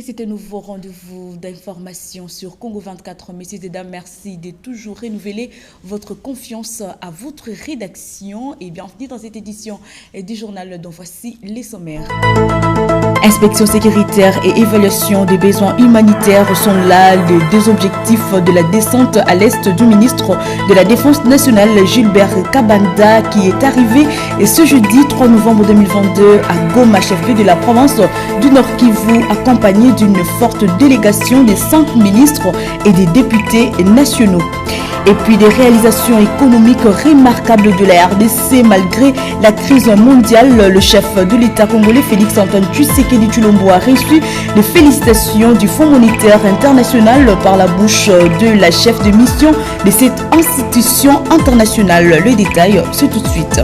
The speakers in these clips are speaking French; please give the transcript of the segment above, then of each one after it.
c'est un nouveau rendez-vous d'information sur Congo 24. Messieurs et dames, merci de toujours renouveler votre confiance à votre rédaction et bienvenue dans cette édition du journal dont voici les sommaires. Inspection sécuritaire et évaluation des besoins humanitaires sont là les deux objectifs de la descente à l'est du ministre de la Défense nationale Gilbert Kabanda qui est arrivé ce jeudi 3 novembre 2022 à Goma, chef-lieu de la province du Nord Kivu, accompagné d'une forte délégation des 5 ministres et des députés nationaux. Et puis des réalisations économiques remarquables de la RDC malgré la crise mondiale. Le chef de l'État congolais Félix Antoine Tshisekedi Tshilombo a reçu les félicitations du Fonds monétaire international par la bouche de la chef de mission de cette institution internationale. Le détail, c'est tout de suite.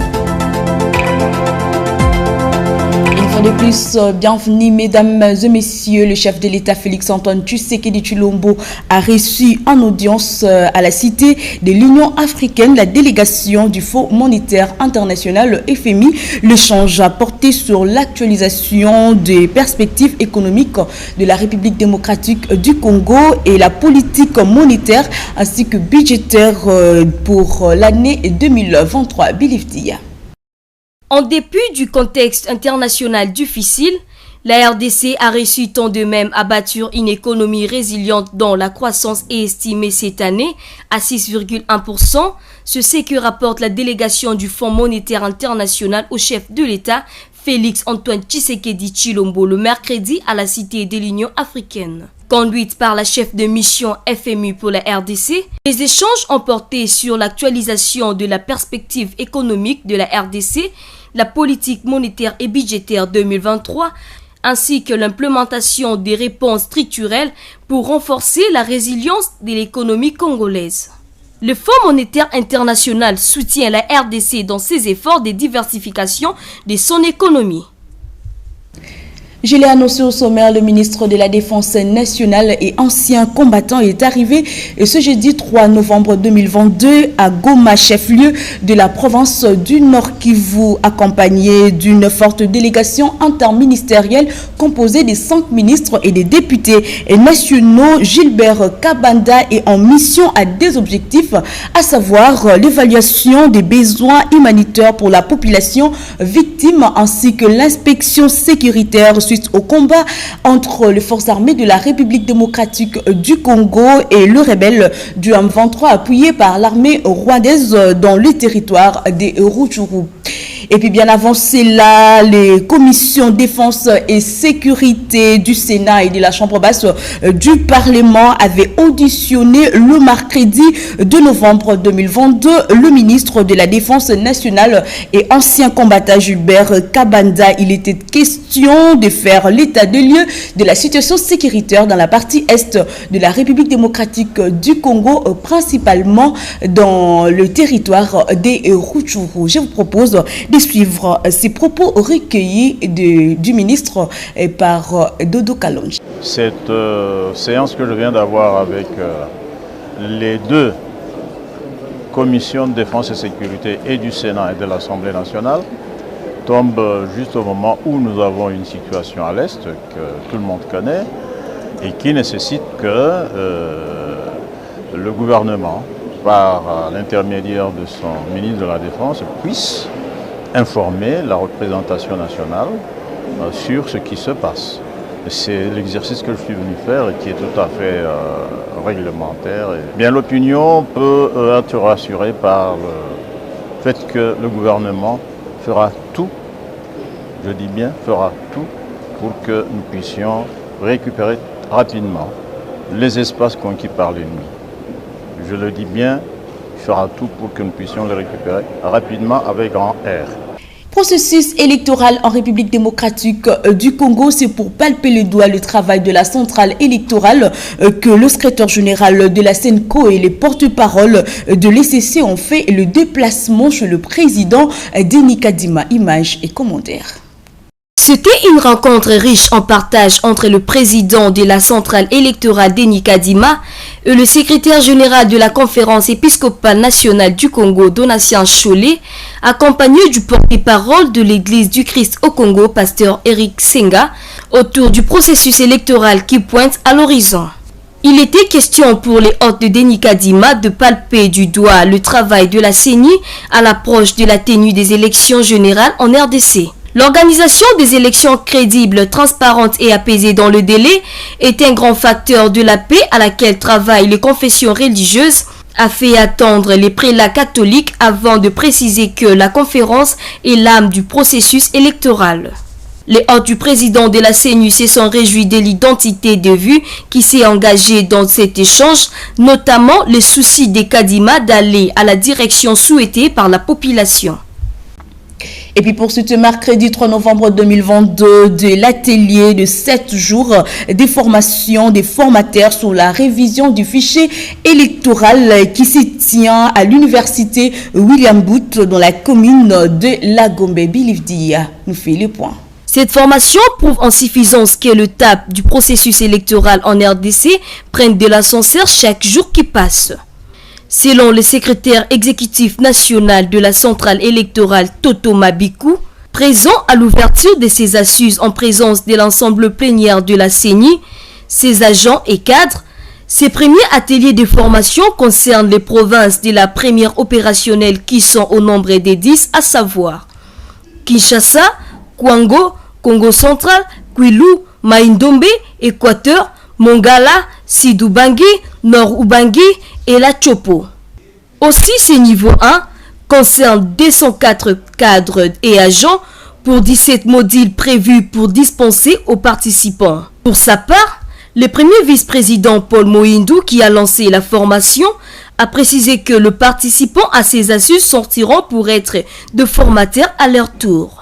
De plus, bienvenue mesdames et messieurs. Le chef de l'État Félix Antoine Tshisekedi Tshilombo a reçu en audience à la Cité de l'Union africaine la délégation du Fonds monétaire international FMI. L'échange a porté sur l'actualisation des perspectives économiques de la République démocratique du Congo et la politique monétaire ainsi que budgétaire pour l'année 2023. Biliftia. En dépit du contexte international difficile, la RDC a reçu tant de même à bâtir une économie résiliente dont la croissance est estimée cette année à 6,1%. Ce que rapporte la délégation du Fonds monétaire international au chef de l'État, Félix Antoine Tshisekedi Tshilombo, le mercredi à la Cité de l'Union africaine. Conduite par la chef de mission FMI pour la RDC, les échanges ont porté sur l'actualisation de la perspective économique de la RDC, la politique monétaire et budgétaire 2023, ainsi que l'implémentation des réponses structurelles pour renforcer la résilience de l'économie congolaise. Le Fonds monétaire international soutient la RDC dans ses efforts de diversification de son économie. Je l'ai annoncé au sommaire, le ministre de la Défense nationale et ancien combattant est arrivé ce jeudi 3 novembre 2022 à Goma, chef-lieu de la province du Nord Kivu, accompagné d'une forte délégation interministérielle composée des 5 ministres et des députés nationaux. Gilbert Kabanda est en mission à des objectifs, à savoir l'évaluation des besoins humanitaires pour la population victime ainsi que l'inspection sécuritaire suite au combat entre les forces armées de la République démocratique du Congo et le rebelle du M23 appuyé par l'armée rwandaise dans le territoire des Rutshuru. Et puis bien avancé là, les commissions défense et sécurité du Sénat et de la Chambre basse du Parlement avaient auditionné le mercredi 2 novembre 2022 le ministre de la Défense nationale et ancien combattant Gilbert Kabanda. Il était question de faire l'état des lieux de la situation sécuritaire dans la partie est de la République démocratique du Congo, principalement dans le territoire des Rutshuru. Je vous propose de suivre ces propos recueillis du ministre par Dodo Kalonji. Cette séance que je viens d'avoir avec les deux commissions de défense et sécurité et du Sénat et de l'Assemblée nationale tombe juste au moment où nous avons une situation à l'Est que tout le monde connaît et qui nécessite que le gouvernement, par l'intermédiaire de son ministre de la Défense, puisse informer la représentation nationale sur ce qui se passe. C'est l'exercice que je suis venu faire et qui est tout à fait réglementaire. Et bien, l'opinion peut être rassurée par le fait que le gouvernement fera tout, je dis bien fera tout, pour que nous puissions récupérer rapidement les espaces conquis par l'ennemi. Je le dis bien, il fera tout pour que nous puissions les récupérer rapidement avec grand R. Processus électoral en République démocratique du Congo, c'est pour palper le doigt le travail de la centrale électorale que le secrétaire général de la SENCO et les porte-paroles de l'ECC ont fait le déplacement chez le président Denis Kadima. Images et commentaires. C'était une rencontre riche en partage entre le président de la centrale électorale Denis Kadima et le secrétaire général de la conférence épiscopale nationale du Congo, Donatien Cholet, accompagné du porte-parole de l'église du Christ au Congo, pasteur Eric Senga, autour du processus électoral qui pointe à l'horizon. Il était question pour les hôtes de Denis Kadima de palper du doigt le travail de la CENI à l'approche de la tenue des élections générales en RDC. L'organisation des élections crédibles, transparentes et apaisées dans le délai est un grand facteur de la paix à laquelle travaillent les confessions religieuses, a fait attendre les prélats catholiques avant de préciser que la conférence est l'âme du processus électoral. Les hôtes du président de la CENI se sont réjouis de l'identité de vue qui s'est engagée dans cet échange, notamment le souci des Kadima d'aller à la direction souhaitée par la population. Et puis pour ce mercredi 3 novembre 2022, de l'atelier de 7 jours des formations des formateurs sur la révision du fichier électoral qui s'y tient à l'université William Booth dans la commune de La Gombe. Bilivdia nous fait le point. Cette formation prouve en suffisance que le TAP du processus électoral en RDC prenne de l'ascenseur chaque jour qui passe. Selon le secrétaire exécutif national de la centrale électorale Toto Mabikou, présent à l'ouverture de ces assises en présence de l'ensemble plénière de la CENI, ses agents et cadres, ces premiers ateliers de formation concernent les provinces de la première opérationnelle qui sont au nombre de 10, à savoir Kinshasa, Kwango, Congo central, Kwilu, Maïndombe, Équateur, Mongala, Sidoubangi, Nord-Ubangi et la Chopo. Aussi, ce niveau 1 concerne 204 cadres et agents pour 17 modules prévus pour dispenser aux participants. Pour sa part, le premier vice-président Paul Moindou, qui a lancé la formation, a précisé que les participants à ces assises sortiront pour être de formateurs à leur tour.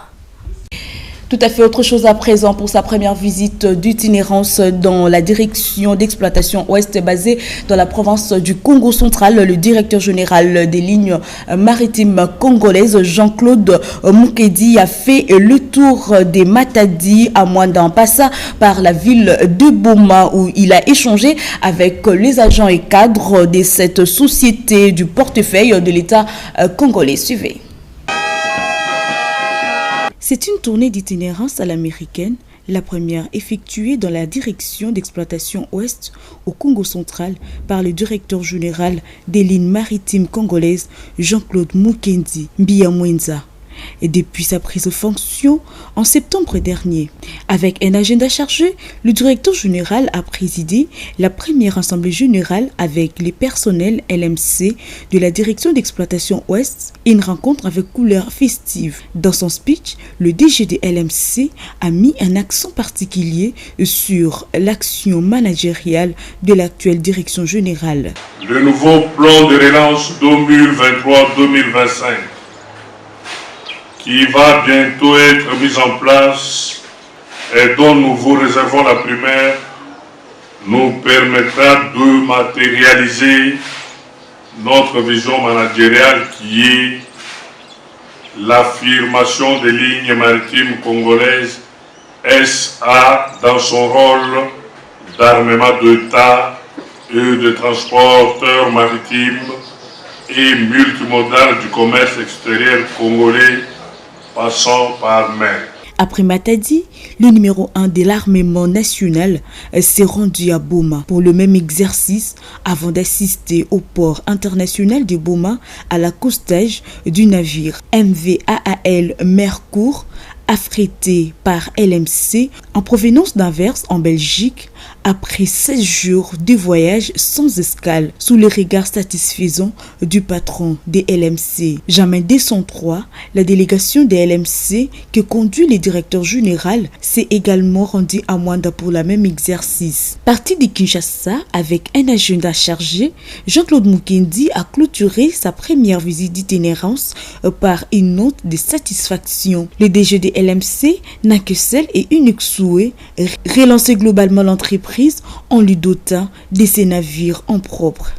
Tout à fait autre chose à présent pour sa première visite d'itinérance dans la direction d'exploitation ouest basée dans la province du Congo central. Le directeur général des lignes maritimes congolaises, Jean-Claude Moukedi, a fait le tour des Matadi à Mwanda, passant par la ville de Boma où il a échangé avec les agents et cadres de cette société du portefeuille de l'État congolais. Suivez. C'est une tournée d'itinérance à l'américaine, la première effectuée dans la direction d'exploitation ouest au Congo central par le directeur général des lignes maritimes congolaises, Jean-Claude Moukedi Mbiyamwenza. Et depuis sa prise de fonction en septembre dernier. Avec un agenda chargé, le directeur général a présidé la première assemblée générale avec les personnels LMC de la direction d'exploitation ouest et une rencontre avec couleur festive. Dans son speech, le DG de LMC a mis un accent particulier sur l'action managériale de l'actuelle direction générale. Le nouveau plan de relance 2023-2025 qui va bientôt être mis en place et dont nous vous réservons la primaire, nous permettra de matérialiser notre vision managériale qui est l'affirmation des lignes maritimes congolaises SA dans son rôle d'armement d'État et de transporteur maritime et multimodal du commerce extérieur congolais passant par mer. Après Matadi, le numéro 1 de l'armement national s'est rendu à Boma pour le même exercice avant d'assister au port international de Boma à l'accostage du navire MV-AAL Mercourt affrété par LMC en provenance d'Anvers en Belgique après 16 jours de voyage sans escale sous le regard satisfaisant du patron des LMC. Jamais 203, la délégation des LMC que conduit le directeur général s'est également rendue à Mwanda pour le même exercice. Parti de Kinshasa avec un agenda chargé, Jean-Claude Moukedi a clôturé sa première visite d'itinérance par une note de satisfaction. Le DG de LMC n'a que seul et unique souhait, relancer globalement l'entreprise en lui dotant de ses navires en propre.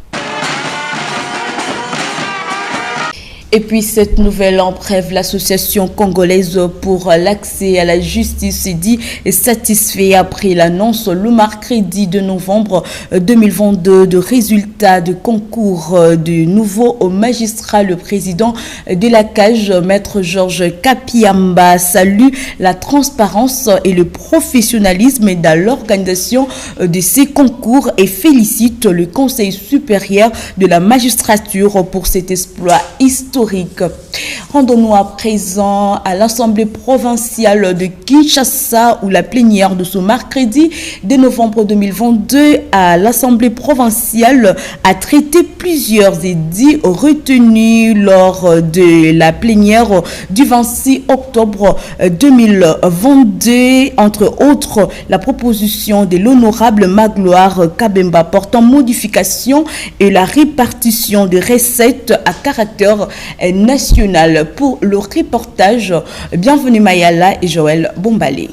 Et puis cette nouvelle en bref, l'association congolaise pour l'accès à la justice s'est dit satisfait après l'annonce le mercredi de novembre 2022 de résultats de concours du nouveau magistrat. Le président de la CAJ, Maître Georges Kapiamba, salue la transparence et le professionnalisme dans l'organisation de ces concours et félicite le Conseil supérieur de la magistrature pour cet exploit historique. Rendons-nous à présent à l'Assemblée provinciale de Kinshasa où la plénière de ce mercredi de novembre 2022 à l'Assemblée provinciale a traité plusieurs édits retenus lors de la plénière du 26 octobre 2022, entre autres la proposition de l'honorable Magloire Kabemba portant modification et la répartition des recettes à caractère national. Pour le reportage, bienvenue Mayala et Joël Bombalé.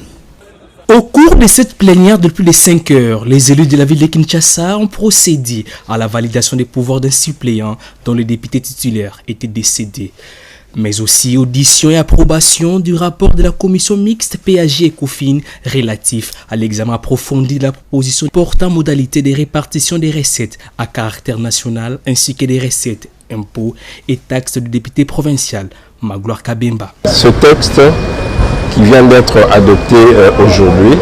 Au cours de cette plénière de plus de 5 heures, les élus de la ville de Kinshasa ont procédé à la validation des pouvoirs d'un suppléant dont le député titulaire était décédé. Mais aussi audition et approbation du rapport de la commission mixte PAG et COFIN relatif à l'examen approfondi de la proposition portant modalité de répartition des recettes à caractère national ainsi que des recettes, impôts et taxes du député provincial Magloire Kabemba. Ce texte qui vient d'être adopté aujourd'hui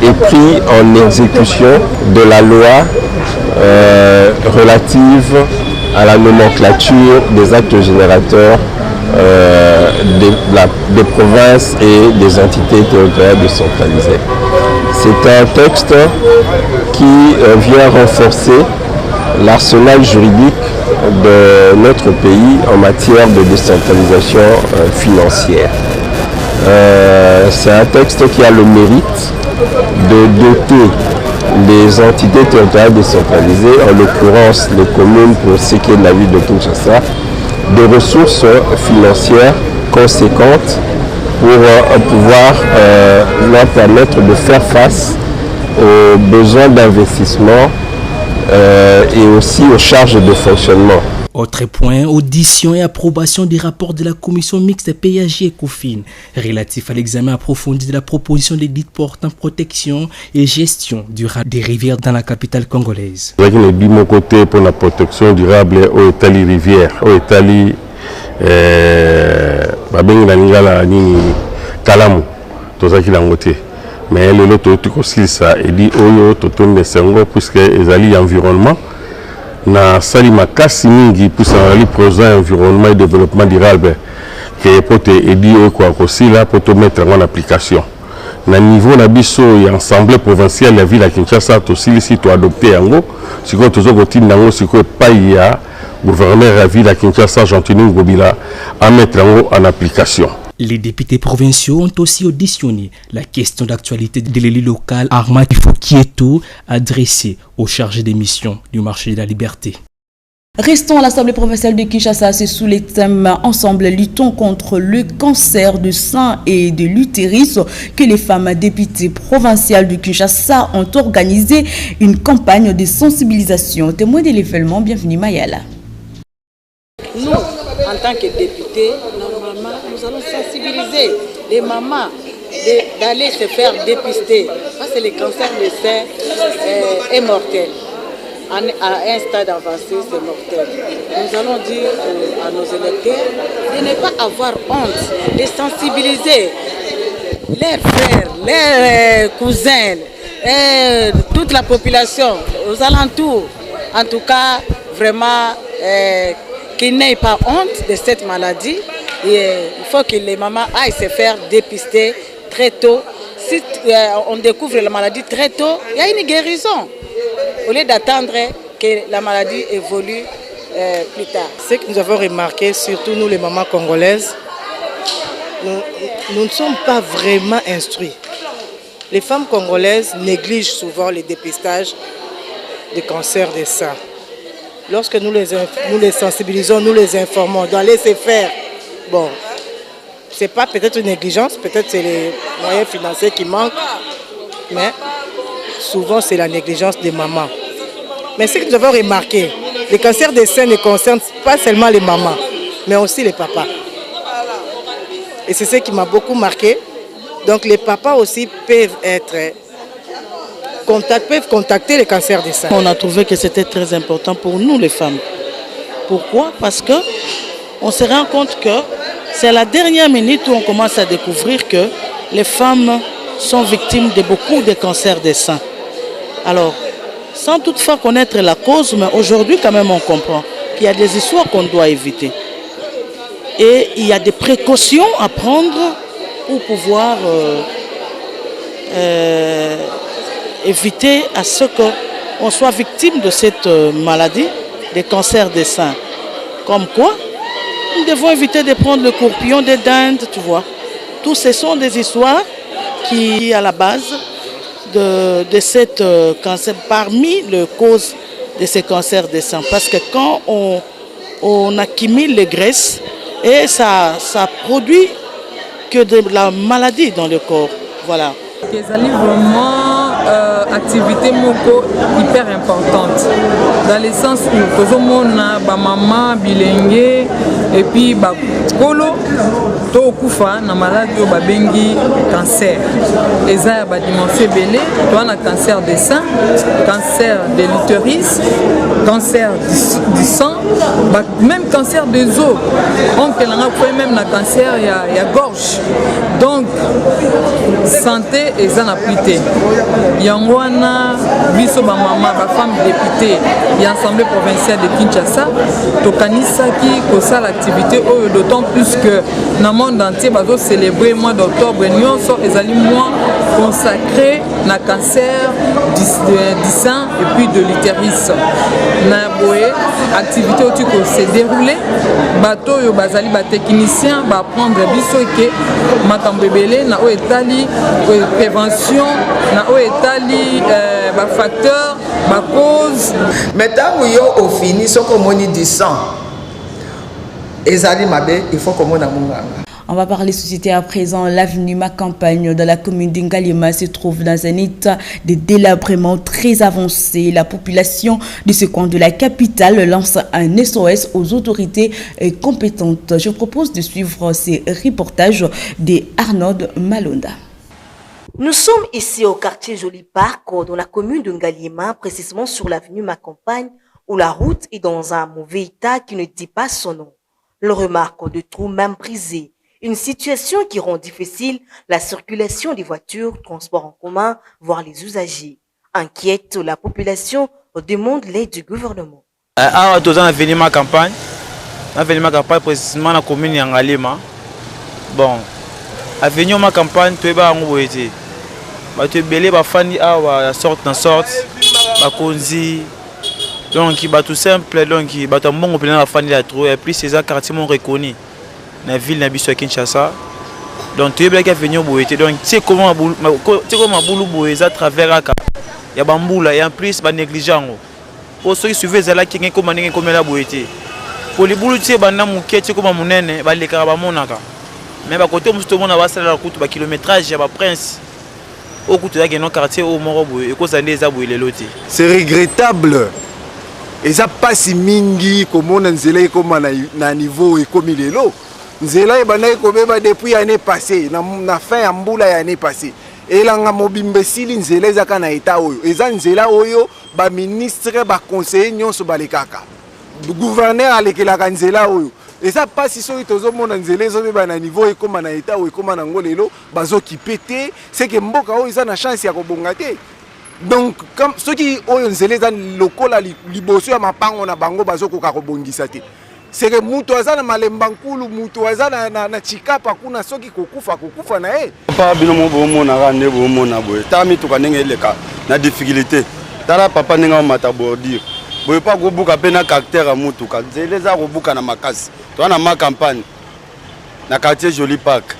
est pris en exécution de la loi relative à la nomenclature des actes générateurs des provinces et des entités territoriales décentralisées. C'est un texte qui vient renforcer l'arsenal juridique de notre pays en matière de décentralisation financière. C'est un texte qui a le mérite de doter les entités territoriales décentralisées, en l'occurrence les communes pour ce qui est de la ville de Kinshasa, de ressources financières conséquentes pour pouvoir leur permettre de faire face aux besoins d'investissement et aussi aux charges de fonctionnement. Autre point, audition et approbation du rapport de la commission mixte PAG et COFIN relatif à l'examen approfondi de la proposition d'édit portant protection et gestion durable des rivières dans la capitale congolaise. Je vais dire mon côté pour la protection durable au Etali rivière, au Etali Kalamu, tout ça qui l'a noté. Mais le lot aussi ça et dit oyo toton de sengo puisque ezali environnement na sali makasi mingi puisque ali projet environnement et développement durable que pote et dit quoi aussi là pour te mettre en application na niveau na biso et assemblée provinciale la ville à Kinshasa aussi ici to adopter yango siko tozo kotinda ngo siko pa ya gouverneur la ville à Kinshasa Jean-Tini Ngobila à mettre en application. Les députés provinciaux ont aussi auditionné la question d'actualité de l'élu local Armand Kieto adressée aux chargés des missions du marché de la liberté. Restons à l'Assemblée provinciale de Kinshasa, c'est sous les thèmes « Ensemble, luttons contre le cancer du sein et de l'utérus » que les femmes députées provinciales de Kinshasa ont organisé une campagne de sensibilisation. Témoin de l'événement, bienvenue Mayala. Nous, en tant que députés, normalement, nous allons sensibiliser les mamans d'aller se faire dépister. Parce que le cancer du sein est mortel. À un stade avancé, c'est mortel. Nous allons dire à nos électeurs de ne pas avoir honte, de sensibiliser leurs frères, leurs cousins, toute la population aux alentours. En tout cas, vraiment, qu'ils n'aient pas honte de cette maladie. Et il faut que les mamans aillent se faire dépister très tôt. Si on découvre la maladie très tôt, il y a une guérison. Au lieu d'attendre que la maladie évolue plus tard. Ce que nous avons remarqué, surtout nous les mamans congolaises, nous ne sommes pas vraiment instruits. Les femmes congolaises négligent souvent les dépistages de cancer des seins. Lorsque nous les sensibilisons, nous les informons d'aller se faire. Bon, c'est pas peut-être une négligence, peut-être c'est les moyens financiers qui manquent, mais souvent c'est la négligence des mamans. Mais ce que nous avons remarqué, Le cancer des seins ne concerne pas seulement les mamans, mais aussi les papas. Et c'est ce qui m'a beaucoup marqué. Donc les papas aussi peuvent contacter le cancer des seins. On a trouvé que c'était très important pour nous les femmes. Pourquoi? Parce que on se rend compte que c'est à la dernière minute où on commence à découvrir que les femmes sont victimes de beaucoup de cancers des seins. Alors, sans toutefois connaître la cause, mais aujourd'hui quand même on comprend qu'il y a des histoires qu'on doit éviter. Et il y a des précautions à prendre pour pouvoir éviter à ce qu'on soit victime de cette maladie, des cancers des seins. Comme quoi, nous devons éviter de prendre le courpillon des dindes, tu vois. Tous ce sont des histoires qui, à la base de cette cancer, parmi les causes de ces cancers des seins. Parce que quand on accumule les graisses, et ça produit que de la maladie dans le corps. Voilà. C'est vraiment activité moko hyper importante. Dans le sens où tout le monde a maman, bilingue, et puis kolo, to kufa na maladie au babengi cancer. Et ça a dimension belé, tu as un cancer des seins, cancer de l'utérus, cancer du sang, même cancer des os. On peut même un cancer il y a gorge. Donc santé et ça n'a plus été. Yangwana, biso ba maman, ba femme députée, et l'Assemblée provinciale de Kinshasa, tokanisaki kosa l'activité d'autant plus que dans le monde entier bazo célébrer le mois d'octobre nyonso ezali mois consacré na cancer du sein et puis de l'utérus. Na boye activité où tu peux se dérouler bateau yo bazali ba technicien ba prendre biso ke makambo ebele na o etali prévention na o etali ba facteur ba cause maintenant yo au fini soko moni du sang ezali mabe il faut qu'on a munganga. On va parler société à présent. L'avenue Macampagne dans la commune d'Ngalema se trouve dans un état de délabrement très avancé. La population de ce coin de la capitale lance un SOS aux autorités compétentes. Je propose de suivre ces reportages de Arnaud Malonda. Nous sommes ici au quartier Joli Parc, dans la commune de Ngaliema, précisément sur l'avenue Macampagne, où la route est dans un mauvais état qui ne dit pas son nom. Le remarque de trous même brisés. Une situation qui rend difficile la circulation des voitures, transports en commun, voire les usagers. Inquiète, la population demande l'aide du gouvernement. Nous sommes venus ma campagne. Nous sommes venus précisément dans la commune de Ngalema. Bon, venir ma campagne, tu es pas en voyage. Tu es belé, tu es sorte en sorte, tu donc tout simple, donc tu es bon plein la famille la trouver. Et puis ces quartiers m'ont reconnu. Dans la ville de Kinshasa. Donc tu es bien venir au Boété. Donc tu sais comment boulou boéza à travers il y a bamboula et en plus ba négligent. Pour ceux qui suivent ça là qui est comme la Boété. Pour les boulou tu sais ba na muké tu sais comment munene ba lekara ba monaka. Mais ba côté musto mona ba sala la route ba kilométrage ya ba prince. Au côté là dans quartier au Morobo et cause des abou les lotis. C'est regrettable. Et ça passe mingi comme on nzela comme na niveau et comme il est là. Nzela ebanaye kobeba depuis l'année passée na fin ya mbula ya année passée elanga mobimbe sili nzela ezaka na état oyo eza nzela oyo ba ministre ba conseiller nyonso balekaka gouverneur alekelaka nzela oyo eza pasi soki tozomona nzela ezobeba na niveau ekoma na état oyo ekoma na ngo lelo bazokipe te c'est que mboka oyo eza na chance ya kobonga te. Donc comme soki oyo nzela eza lokola liboso ya mapango na bango bazokoka kobongisa te. C'est que mutu azana malembankulu mutu azana na chikapa kuna soki kokufa na e. Papa bino mo bomo na rande bomo na boye. Tami to kanenge leka na difficulté. Tala papa ninga mata bordir. Boye pa go buka pe na caractère ya mutu ka zeleza go buka na makasi. To na ma campagne. Na quartier Joli Parc.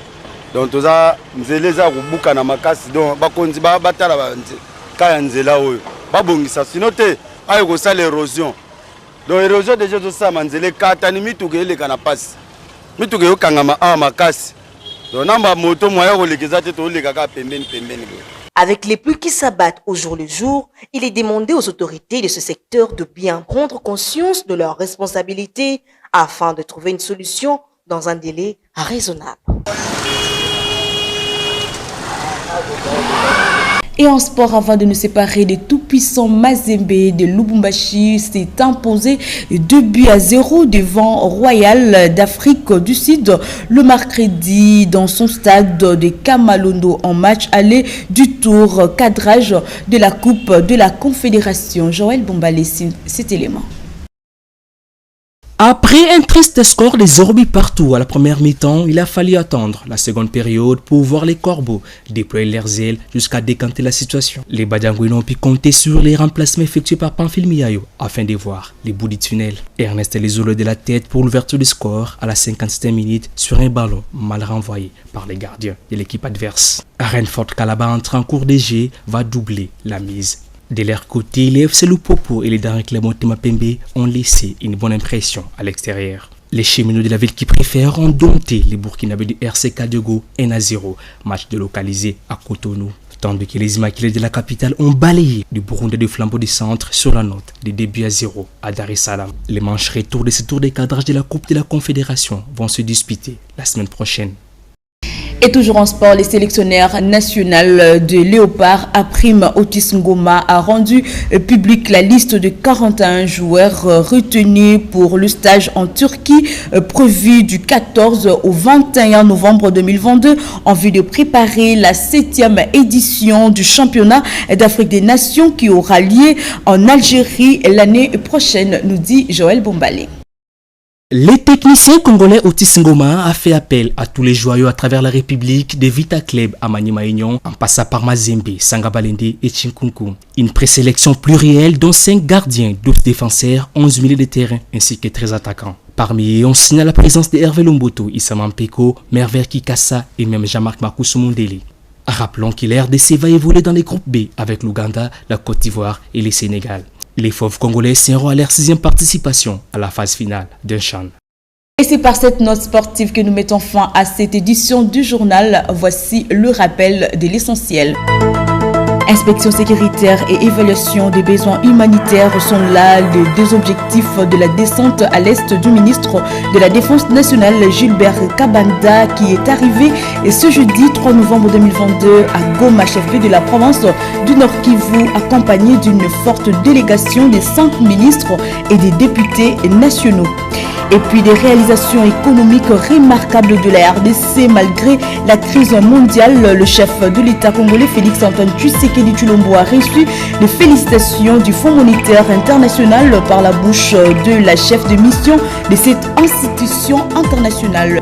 Donc toza zeleza go buka na makasi donc ba konzi ba batala ba ka nzela oyo. Ba bongisa sinote ayo ko sala érosion. Donc l'érosion déjà tout ça manzele katani mituke eleka na passe mituke yokanga ma makasi donc namba moto moya kolekeza te to leka ka pembeni. Avec les pluies qui s'abattent au jour le jour, il est demandé aux autorités de ce secteur de bien prendre conscience de leurs responsabilités afin de trouver une solution dans un délai raisonnable. Et en sport, avant de nous séparer des tout-puissants Mazembe de Lubumbashi, s'est imposé 2-0 devant Royal d'Afrique du Sud le mercredi dans son stade de Kamalondo en match aller du tour cadrage de la Coupe de la Confédération. Joël Bombalé, cet élément. Après un triste score des Orbis partout à la première mi-temps, il a fallu attendre la seconde période pour voir les Corbeaux déployer leurs ailes jusqu'à décanter la situation. Les Badiangouins ont pu compter sur les remplacements effectués par Pamphile Miayo afin de voir les bouts du tunnel. Ernest Lezolo de la tête pour l'ouverture du score à la 57e minute sur un ballon mal renvoyé par les gardiens de l'équipe adverse. Renfort Kalaba entrant en cours de jeu va doubler la mise. De leur côté, les FC Lupopo et les Darren Clermont Mapembe ont laissé une bonne impression à l'extérieur. Les cheminots de la ville qui préfèrent ont dompté les Burkinabés du RC Kadiogo 1-0, match délocalisé à Cotonou. Tandis que les Immaculés de la capitale ont balayé du Burundi de Flambeau du Centre sur la note de début à 0 à Dar es Salaam. Les manches retour de ce tour de cadrage de la Coupe de la Confédération vont se disputer la semaine prochaine. Et toujours en sport, les sélectionnaires nationaux de Léopard Aprime Otis Ngoma a rendu public la liste de 41 joueurs retenus pour le stage en Turquie prévu du 14 au 21 novembre 2022 en vue de préparer la 7e édition du championnat d'Afrique des Nations qui aura lieu en Algérie l'année prochaine, nous dit Joël Bombalé. Le technicien congolais Otis Ngoma a fait appel à tous les joyaux à travers la République de Vita Club à Maniema Union en passant par Mazembe, Sangabalende et Chinkunku. Une présélection plurielle dont 5 gardiens, 12 défenseurs, 11 milieux de terrain ainsi que 13 attaquants. Parmi eux, on signale la présence de Hervé Lomboto, Issa Mampeko, Merver Kikassa et même Jean-Marc Makusu Mundele. Rappelons que l'RDC va évoluer dans les groupes B avec l'Ouganda, la Côte d'Ivoire et le Sénégal. Les Fauves congolais seront à leur 6e participation à la phase finale d'un CHAN. Et c'est par cette note sportive que nous mettons fin à cette édition du journal. Voici le rappel de l'essentiel. Inspection sécuritaire et évaluation des besoins humanitaires sont là les deux objectifs de la descente à l'est du ministre de la Défense nationale Gilbert Kabanda qui est arrivé ce jeudi 3 novembre 2022 à Goma, chef-lieu de la province du Nord Kivu, accompagné d'une forte délégation des 5 ministres et des députés nationaux. Et puis des réalisations économiques remarquables de la RDC malgré la crise mondiale. Le chef de l'État congolais Félix-Antoine Tshisekedi Tshilombo a reçu les félicitations du Fonds monétaire international par la bouche de la chef de mission de cette institution internationale.